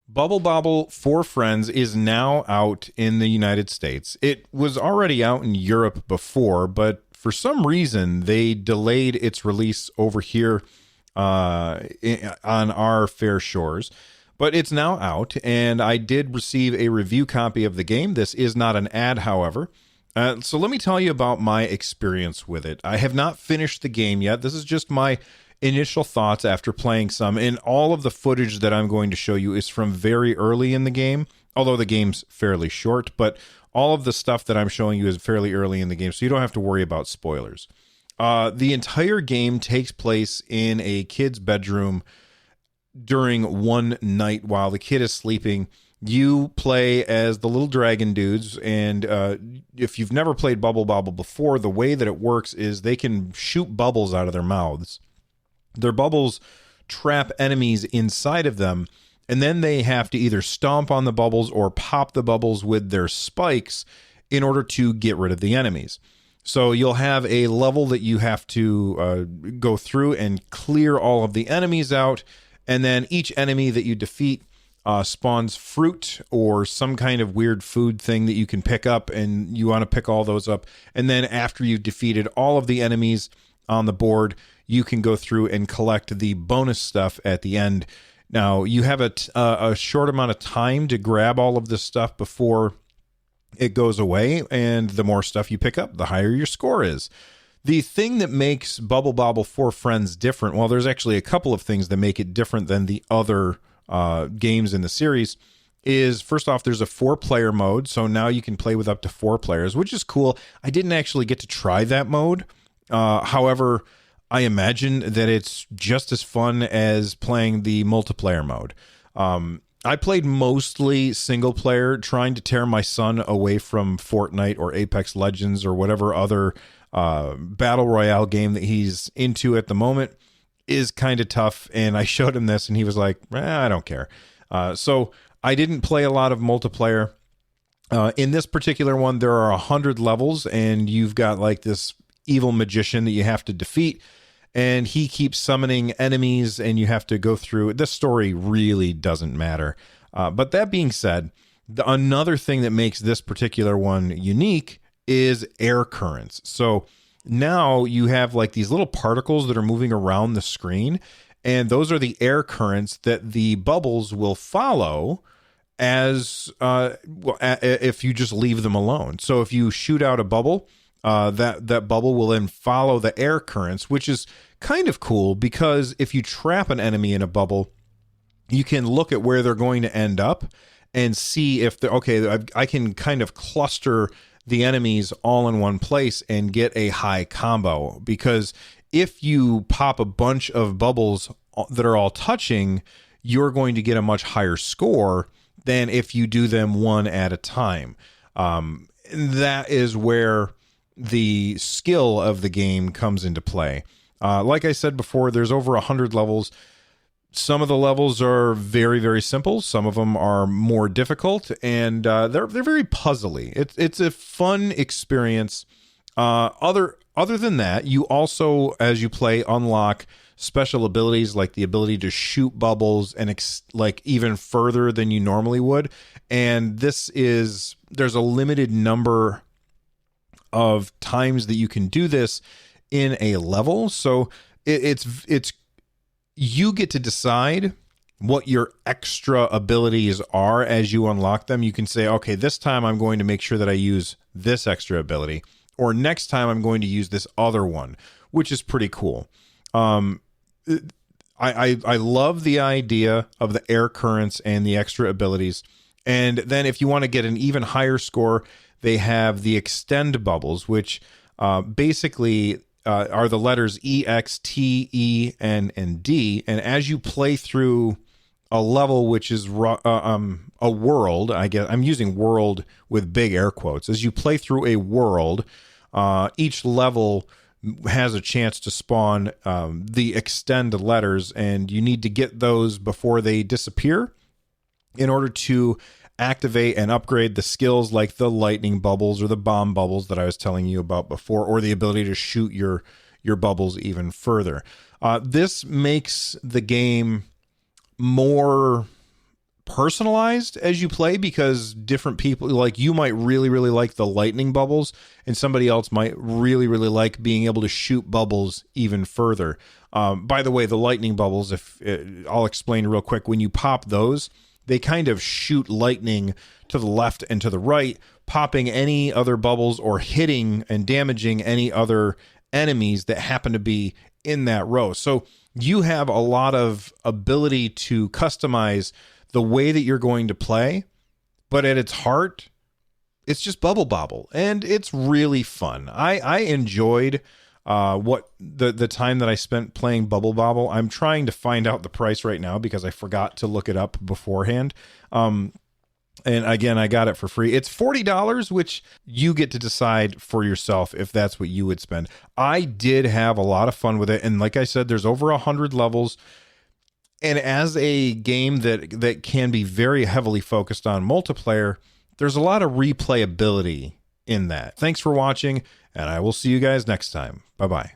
Bubble Bobble for Friends is now out in the United States. It was already out in Europe before, but for some reason they delayed its release over here on our fair shores. But it's now out, and I did receive a review copy of the game. This is not an ad, however. So let me tell you about my experience with it. I have not finished the game yet. This is just my initial thoughts after playing some, and all of the footage that I'm going to show you is from very early in the game, although the game's fairly short, but all of the stuff that I'm showing you is fairly early in the game, so you don't have to worry about spoilers. The entire game takes place in a kid's bedroom during one night while the kid is sleeping. You play as the little dragon dudes, and if you've never played Bubble Bobble before, the way that it works is they can shoot bubbles out of their mouths. Their bubbles trap enemies inside of them, and then they have to either stomp on the bubbles or pop the bubbles with their spikes in order to get rid of the enemies. So you'll have a level that you have to go through and clear all of the enemies out, and then each enemy that you defeat spawns fruit or some kind of weird food thing that you can pick up, and you want to pick all those up. And then after you've defeated all of the enemies on the board, you can go through and collect the bonus stuff at the end. Now, you have a short amount of time to grab all of this stuff before it goes away, and the more stuff you pick up, the higher your score is. The thing that makes Bubble Bobble for Friends different, well, there's actually a couple of things that make it different than the other games in the series, is first off, there's a 4-player mode, so now you can play with up to 4 players, which is cool. I didn't actually get to try that mode. However, I imagine that it's just as fun as playing the multiplayer mode. I played mostly single player, trying to tear my son away from Fortnite or Apex Legends or whatever other battle royale game that he's into at the moment is kind of tough. And I showed him this and he was like, I don't care. So I didn't play a lot of multiplayer. In this particular one, there are 100 levels, and you've got like this evil magician that you have to defeat, and he keeps summoning enemies, and you have to go through. This story really doesn't matter. But that being said, another thing that makes this particular one unique is air currents. So now you have like these little particles that are moving around the screen, and those are the air currents that the bubbles will follow as if you just leave them alone. So if you shoot out a bubble, that bubble will then follow the air currents, which is kind of cool because if you trap an enemy in a bubble, you can look at where they're going to end up and see if they're okay. I can kind of cluster the enemies all in one place and get a high combo, because if you pop a bunch of bubbles that are all touching, you're going to get a much higher score than if you do them one at a time. That is where the skill of the game comes into play. Like I said before, there's over 100 levels. Some of the levels are very, very simple. Some of them are more difficult, and they're very puzzly. It's a fun experience. Other than that, you also, as you play, unlock special abilities like the ability to shoot bubbles and like even further than you normally would. And there's a limited number of times that you can do this in a level. So it's you get to decide what your extra abilities are as you unlock them. You can say, okay, this time I'm going to make sure that I use this extra ability, or next time I'm going to use this other one, which is pretty cool. I love the idea of the air currents and the extra abilities. And then if you want to get an even higher score, they have the extend bubbles, which basically are the letters E, X, T, E, and D. And as you play through a level, which is a world, I guess I'm using world with big air quotes. As you play through a world, each level has a chance to spawn the extend letters, and you need to get those before they disappear in order to activate and upgrade the skills like the lightning bubbles or the bomb bubbles that I was telling you about before, or the ability to shoot your bubbles even further. This makes the game more personalized as you play, because different people, like you might really, really like the lightning bubbles, and somebody else might really, really like being able to shoot bubbles even further. By the way, the lightning bubbles, I'll explain real quick. When you pop those, they kind of shoot lightning to the left and to the right, popping any other bubbles or hitting and damaging any other enemies that happen to be in that row. So you have a lot of ability to customize the way that you're going to play, but at its heart, it's just Bubble Bobble, and it's really fun. I enjoyed what the time that I spent playing Bubble Bobble. I'm trying to find out the price right now because I forgot to look it up beforehand. And again, I got it for free. It's $40, which you get to decide for yourself if that's what you would spend. I did have a lot of fun with it, and like I said, there's over 100 levels. And as a game that can be very heavily focused on multiplayer, there's a lot of replayability in that. Thanks for watching, and I will see you guys next time. Bye-bye.